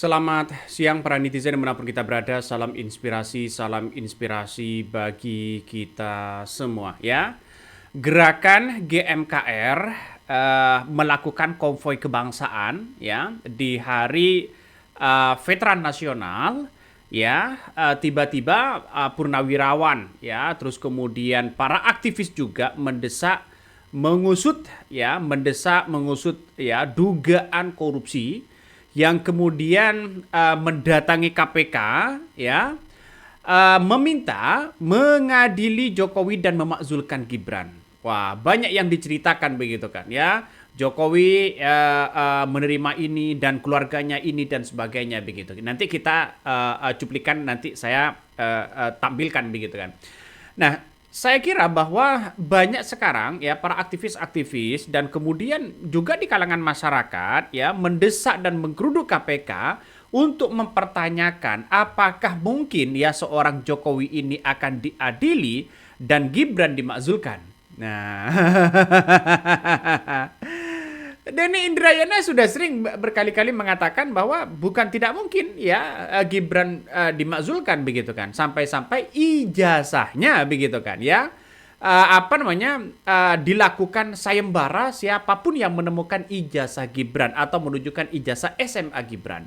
Selamat siang para netizen dimanapun kita berada. Salam inspirasi bagi kita semua ya. Gerakan GMKR melakukan konvoi kebangsaan ya di Hari Veteran Nasional ya. Tiba-tiba purnawirawan ya, terus kemudian para aktivis juga mengusut ya dugaan korupsi yang kemudian mendatangi KPK ya, meminta mengadili Jokowi dan memakzulkan Gibran. Wah, banyak yang diceritakan begitu kan ya. Jokowi menerima ini dan keluarganya ini dan sebagainya begitu. Nanti kita cuplikan, nanti saya tampilkan begitu kan. Nah, saya kira bahwa banyak sekarang ya para aktivis-aktivis dan kemudian juga di kalangan masyarakat ya mendesak dan menggeruduk KPK untuk mempertanyakan apakah mungkin ya seorang Jokowi ini akan diadili dan Gibran dimakzulkan. Nah, Denny Indrayana sudah sering berkali-kali mengatakan bahwa bukan tidak mungkin ya Gibran dimakzulkan begitu kan, sampai-sampai ijazahnya begitu kan ya dilakukan sayembara siapapun yang menemukan ijazah Gibran atau menunjukkan ijazah SMA Gibran.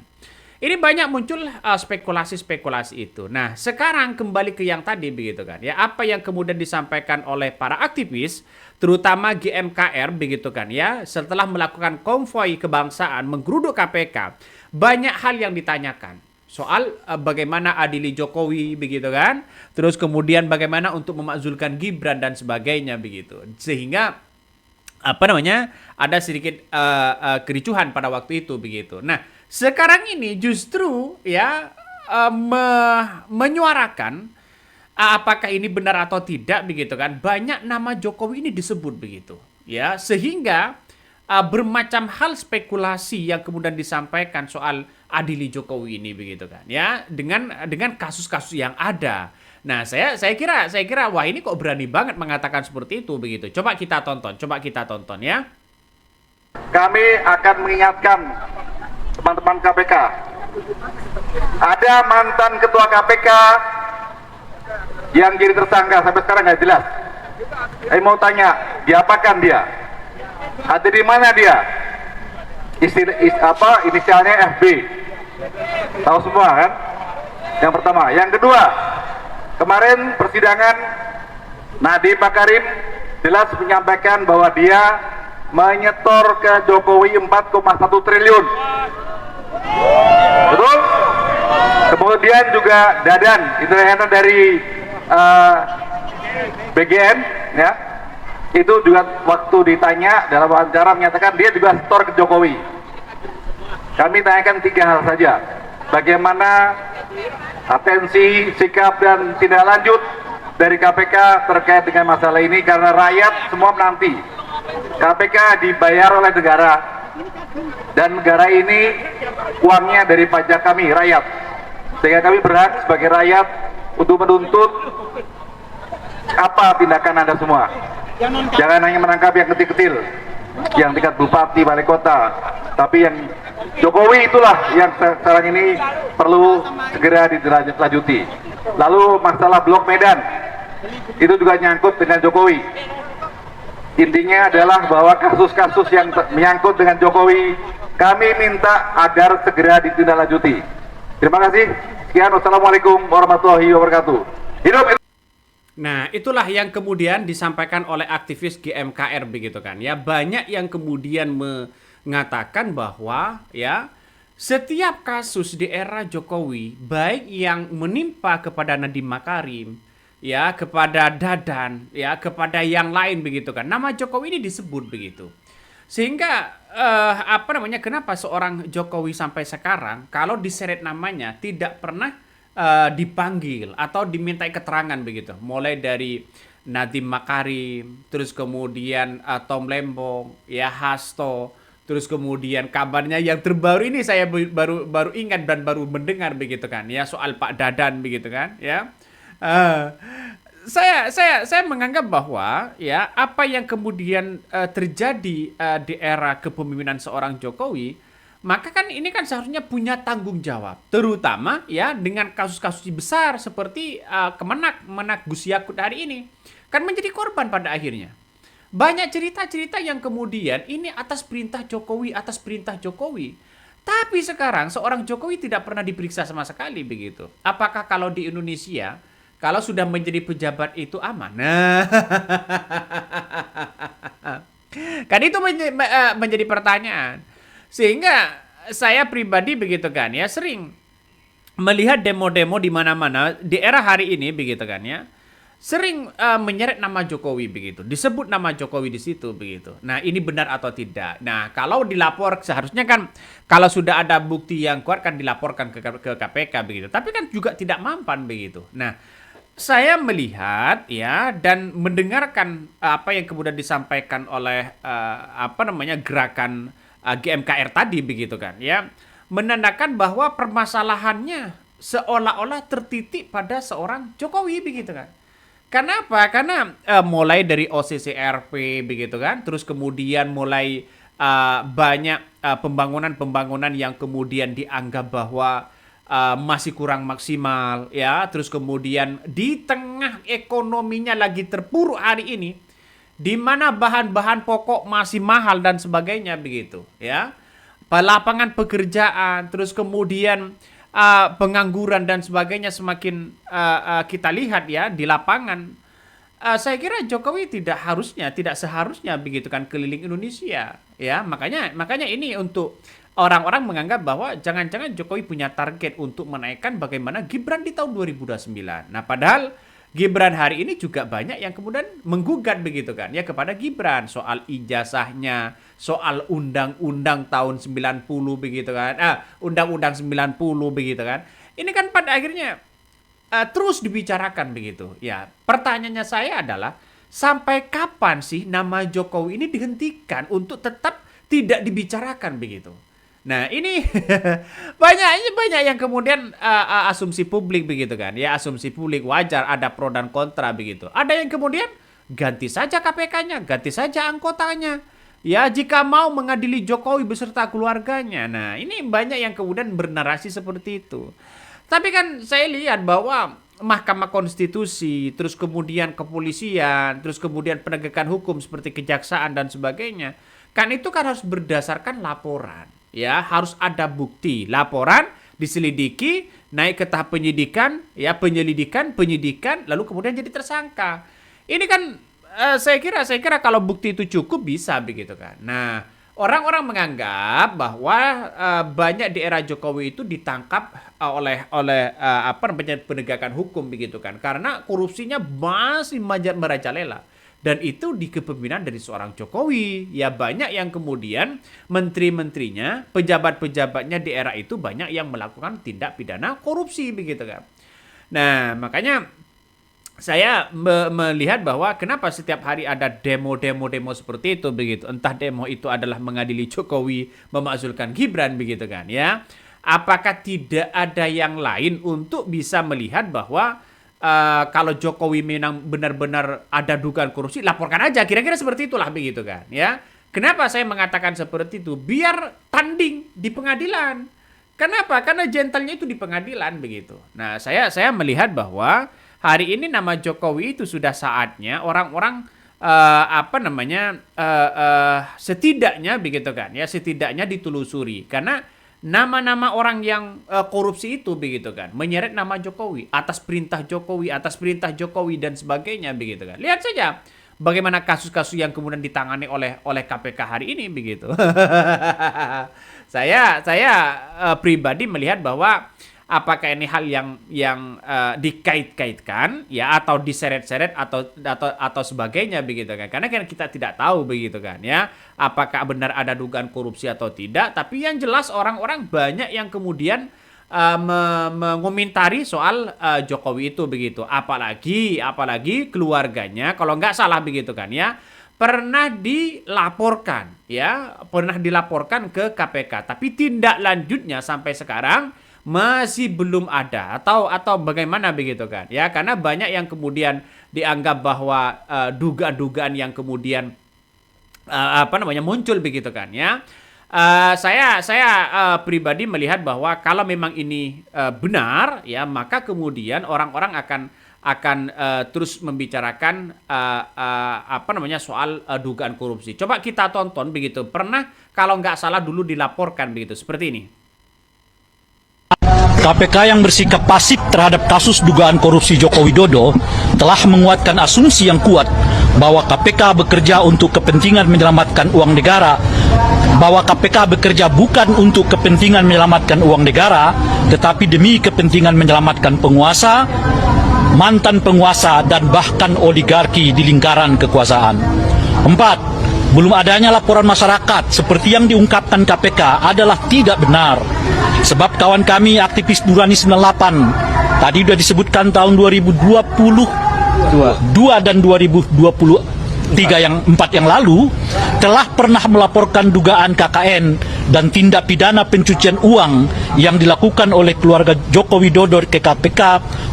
Ini banyak muncul spekulasi-spekulasi itu. Nah, sekarang kembali ke yang tadi begitu kan ya, apa yang kemudian disampaikan oleh para aktivis terutama GMKR begitu kan ya, setelah melakukan konvoi kebangsaan menggeruduk KPK, banyak hal yang ditanyakan soal bagaimana adili Jokowi begitu kan, terus kemudian bagaimana untuk memakzulkan Gibran dan sebagainya begitu, sehingga ada sedikit kericuhan pada waktu itu begitu. Nah, sekarang ini justru ya menyuarakan apakah ini benar atau tidak begitu kan, banyak nama Jokowi ini disebut begitu ya, sehingga bermacam hal spekulasi yang kemudian disampaikan soal adili Jokowi ini begitu kan ya, dengan kasus-kasus yang ada. Nah, saya kira wah, ini kok berani banget mengatakan seperti itu begitu. Coba kita tonton ya. Kami akan mengingatkan teman-teman KPK. Ada mantan ketua KPK yang jadi tersangka sampai sekarang nggak jelas. Saya mau tanya, diapakan dia? Ada di mana dia? Inisialnya FB. Tahu semua kan? Yang pertama. Yang kedua, kemarin persidangan Nadiem Makarim jelas menyampaikan bahwa dia menyetor ke Jokowi 4,1 triliun. Betul? Kemudian juga Dadan, Indrayana dari BGN ya, itu juga waktu ditanya dalam wawancara menyatakan dia juga setor ke Jokowi. Kami tanyakan 3 hal saja. Bagaimana atensi, sikap dan tindak lanjut dari KPK terkait dengan masalah ini, karena rakyat semua menanti. KPK dibayar oleh negara dan negara ini uangnya dari pajak kami rakyat, sehingga kami berhak sebagai rakyat untuk menuntut apa tindakan Anda semua. Jangan hanya menangkap yang kecil-kecil, yang tingkat bupati, wali kota, tapi yang Jokowi itulah yang sekarang ini perlu segera ditindaklanjuti. Lalu masalah Blok Medan itu juga nyangkut dengan Jokowi. Intinya adalah bahwa kasus-kasus yang menyangkut dengan Jokowi kami minta agar segera ditindaklanjuti. Terima kasih. Sekian, wassalamualaikum warahmatullahi wabarakatuh. Hidup. Nah, itulah yang kemudian disampaikan oleh aktivis GMKR begitu kan ya. Banyak yang kemudian mengatakan bahwa ya setiap kasus di era Jokowi, baik yang menimpa kepada Nadiem Makarim ya, kepada Dadan ya, kepada yang lain begitu kan, nama Jokowi ini disebut begitu. Sehingga kenapa seorang Jokowi sampai sekarang kalau diseret namanya tidak pernah dipanggil atau dimintai keterangan begitu, mulai dari Nadiem Makarim, terus kemudian Tom Lembong, ya Hasto, terus kemudian kabarnya yang terbaru ini saya baru ingat dan baru mendengar begitu kan ya, soal Pak Dadan begitu kan ya. Saya menganggap bahwa ya apa yang kemudian terjadi di era kepemimpinan seorang Jokowi maka kan ini kan seharusnya punya tanggung jawab, terutama ya dengan kasus-kasus besar seperti Kemenak Gus Yakut hari ini kan menjadi korban pada akhirnya. Banyak cerita-cerita yang kemudian ini atas perintah Jokowi. Tapi sekarang seorang Jokowi tidak pernah diperiksa sama sekali begitu. Apakah kalau di Indonesia kalau sudah menjadi pejabat itu aman? Nah, kan itu menjadi pertanyaan. Sehingga saya pribadi begitu kan ya sering melihat demo-demo di mana-mana di era hari ini begitu kan ya. Sering menyeret nama Jokowi begitu. Disebut nama Jokowi di situ begitu. Nah, ini benar atau tidak? Nah, kalau dilapor seharusnya kan kalau sudah ada bukti yang kuat kan dilaporkan ke KPK begitu. Tapi kan juga tidak mempan begitu. Nah, saya melihat ya dan mendengarkan apa yang kemudian disampaikan oleh gerakan GMKR tadi begitu kan ya, menandakan bahwa permasalahannya seolah-olah tertitik pada seorang Jokowi begitu kan. Kenapa? Karena mulai dari OCCRP begitu kan, terus kemudian mulai banyak pembangunan yang kemudian dianggap bahwa masih kurang maksimal ya, terus kemudian di tengah ekonominya lagi terpuruk hari ini, di mana bahan-bahan pokok masih mahal dan sebagainya begitu ya, lapangan pekerjaan, terus kemudian pengangguran dan sebagainya semakin kita lihat ya di lapangan. Saya kira Jokowi tidak seharusnya begitu kan keliling Indonesia ya, makanya ini untuk orang-orang menganggap bahwa jangan-jangan Jokowi punya target untuk menaikkan bagaimana Gibran di tahun 2029. Nah, padahal Gibran hari ini juga banyak yang kemudian menggugat begitu kan ya kepada Gibran soal ijazahnya, soal undang-undang tahun 90 begitu kan. Undang-undang 90 begitu kan. Ini kan pada akhirnya terus dibicarakan begitu. Ya, pertanyaannya saya adalah sampai kapan sih nama Jokowi ini dihentikan untuk tetap tidak dibicarakan begitu. Nah, ini banyak yang kemudian asumsi publik begitu kan. Ya, asumsi publik wajar ada pro dan kontra begitu. Ada yang kemudian ganti saja KPK-nya, ganti saja anggotanya. Ya, jika mau mengadili Jokowi beserta keluarganya. Nah, ini banyak yang kemudian bernarasi seperti itu. Tapi kan saya lihat bahwa Mahkamah Konstitusi, terus kemudian kepolisian, terus kemudian penegakan hukum seperti kejaksaan dan sebagainya, kan itu kan harus berdasarkan laporan. Ya, harus ada bukti, laporan, diselidiki, naik ke tahap penyidikan, ya penyidikan, lalu kemudian jadi tersangka. Ini kan saya kira kalau bukti itu cukup bisa begitu kan. Nah, orang-orang menganggap bahwa banyak di era Jokowi itu ditangkap oleh penegakan hukum begitu kan, karena korupsinya masih merajalela. Dan itu di kepemimpinan dari seorang Jokowi. Ya, banyak yang kemudian menteri-menterinya, pejabat-pejabatnya di era itu banyak yang melakukan tindak pidana korupsi begitu kan. Nah, makanya saya melihat bahwa kenapa setiap hari ada demo seperti itu begitu. Entah demo itu adalah mengadili Jokowi, memakzulkan Gibran begitu kan ya. Apakah tidak ada yang lain untuk bisa melihat bahwa kalau Jokowi memang benar-benar ada dugaan korupsi, laporkan aja. Kira-kira seperti itulah begitu kan ya. Kenapa saya mengatakan seperti itu? Biar tanding di pengadilan. Kenapa? Karena gentlenya itu di pengadilan begitu. Nah, saya melihat bahwa hari ini nama Jokowi itu sudah saatnya orang-orang setidaknya begitu kan ya, setidaknya ditelusuri. Karena nama-nama orang yang korupsi itu begitu kan, menyeret nama Jokowi atas perintah Jokowi dan sebagainya begitu kan. Lihat saja bagaimana kasus-kasus yang kemudian ditangani oleh KPK hari ini begitu. Saya pribadi melihat bahwa apakah ini hal yang dikait-kaitkan ya, atau diseret-seret atau sebagainya begitu kan. Karena kan kita tidak tahu begitu kan ya, apakah benar ada dugaan korupsi atau tidak. Tapi yang jelas orang-orang banyak yang kemudian mengomentari soal Jokowi itu begitu. Apalagi keluarganya kalau nggak salah begitu kan ya, pernah dilaporkan ke KPK. Tapi tindak lanjutnya sampai sekarang masih belum ada atau bagaimana begitu kan ya, karena banyak yang kemudian dianggap bahwa dugaan-dugaan yang kemudian muncul begitu kan ya, Saya pribadi melihat bahwa kalau memang ini benar, ya maka kemudian orang-orang akan terus membicarakan soal dugaan korupsi. Coba kita tonton begitu. Pernah kalau nggak salah dulu dilaporkan begitu seperti ini. KPK yang bersikap pasif terhadap kasus dugaan korupsi Joko Widodo telah menguatkan asumsi yang kuat bahwa KPK bekerja untuk kepentingan menyelamatkan uang negara, bahwa KPK bekerja bukan untuk kepentingan menyelamatkan uang negara, tetapi demi kepentingan menyelamatkan penguasa, mantan penguasa, dan bahkan oligarki di lingkaran kekuasaan. 4. Belum adanya laporan masyarakat seperti yang diungkapkan KPK adalah tidak benar. Sebab kawan kami aktivis Nurani 98 tadi sudah disebutkan tahun 2022 dan 2023 yang 4 yang lalu telah pernah melaporkan dugaan KKN dan tindak pidana pencucian uang yang dilakukan oleh keluarga Joko Widodo ke KPK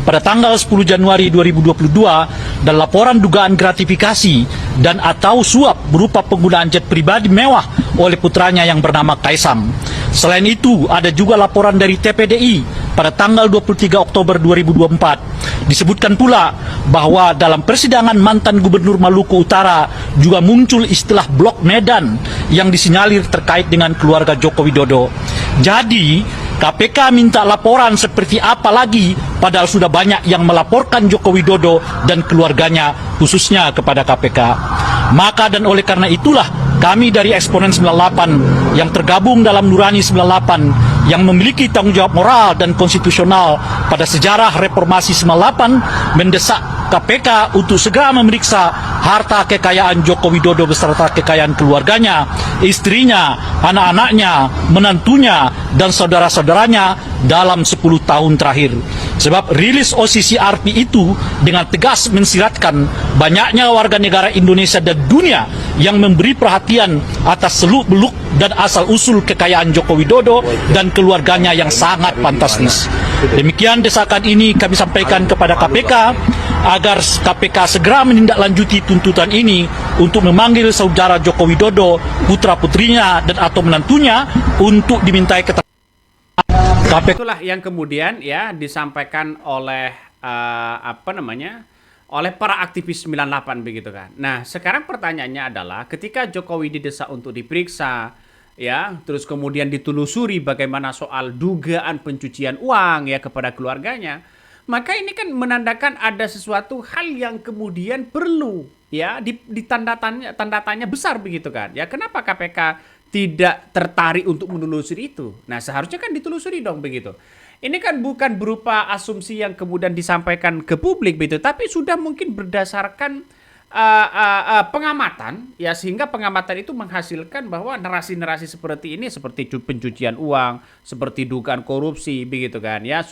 pada tanggal 10 Januari 2022 dan laporan dugaan gratifikasi dan atau suap berupa penggunaan jet pribadi mewah oleh putranya yang bernama Kaisang. Selain itu, ada juga laporan dari TPDI pada tanggal 23 Oktober 2024. Disebutkan pula bahwa dalam persidangan mantan Gubernur Maluku Utara juga muncul istilah Blok Medan yang disinyalir terkait dengan keluarga Joko Widodo. Jadi, KPK minta laporan seperti apa lagi padahal sudah banyak yang melaporkan Joko Widodo dan keluarganya khususnya kepada KPK. Maka dan oleh karena itulah kami dari Eksponen 98 yang tergabung dalam Nurani 98 yang memiliki tanggung jawab moral dan konstitusional pada sejarah reformasi 98 mendesak KPK untuk segera memeriksa harta kekayaan Joko Widodo beserta kekayaan keluarganya, istrinya, anak-anaknya, menantunya, dan saudara-saudaranya dalam 10 tahun terakhir. Sebab rilis OCCRP itu dengan tegas mensiratkan banyaknya warga negara Indonesia dan dunia yang memberi perhatian atas seluk-beluk dan asal-usul kekayaan Joko Widodo dan keluarganya yang sangat fantastis. Demikian desakan ini kami sampaikan kepada KPK agar KPK segera menindaklanjuti tuntutan ini untuk memanggil saudara Joko Widodo, putra-putrinya dan atau menantunya untuk dimintai keterangan. Itulah yang kemudian ya disampaikan oleh oleh para aktivis 98 begitu kan. Nah, sekarang pertanyaannya adalah ketika Jokowi didesak untuk diperiksa ya, terus kemudian ditelusuri bagaimana soal dugaan pencucian uang ya kepada keluarganya, maka ini kan menandakan ada sesuatu hal yang kemudian perlu ya tanda tanya besar begitu kan. Ya, kenapa KPK tidak tertarik untuk menelusuri itu? Nah, seharusnya kan ditelusuri dong begitu. Ini kan bukan berupa asumsi yang kemudian disampaikan ke publik begitu, tapi sudah mungkin berdasarkan pengamatan ya, sehingga pengamatan itu menghasilkan bahwa narasi-narasi seperti ini seperti pencucian uang, seperti dugaan korupsi begitu kan ya,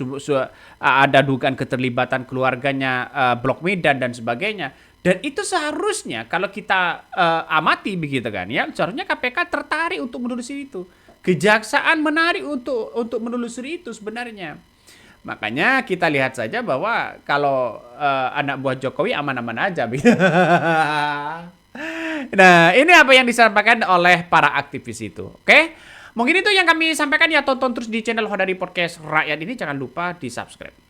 ada dugaan keterlibatan keluarganya Blok Medan dan sebagainya. Dan itu seharusnya kalau kita amati begitu kan ya, seharusnya KPK tertarik untuk menelusuri itu. Kejaksaan menarik untuk menelusuri itu sebenarnya. Makanya kita lihat saja bahwa kalau anak buah Jokowi aman-aman aja. Nah, ini apa yang disampaikan oleh para aktivis itu. Oke? Mungkin itu yang kami sampaikan ya. Tonton terus di channel Hodari Podcast Rakyat ini. Jangan lupa di subscribe.